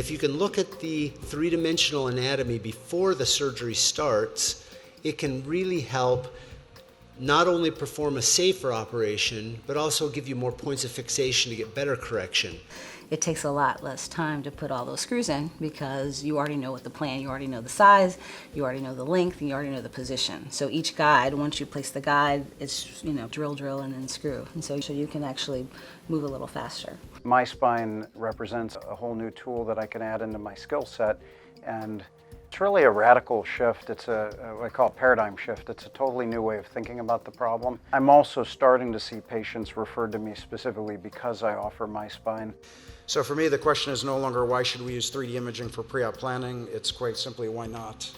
If you can look at the three-dimensional anatomy before the surgery starts, it can really help not only perform a safer operation, but also give you more points of fixation to get better correction. It takes a lot less time to put all those screws in because you already know what the plan, you already know the size, you already know the length, and you already know the position. So each guide, once you place the guide, it's, drill, and then screw. And so you can actually move a little faster. MySpine represents a whole new tool that I can add into my skill set, and it's really a radical shift. It's what I call a paradigm shift. It's a totally new way of thinking about the problem. I'm also starting to see patients referred to me specifically because I offer MySpine. So for me, the question is no longer why should we use 3D imaging for pre-op planning, it's quite simply why not.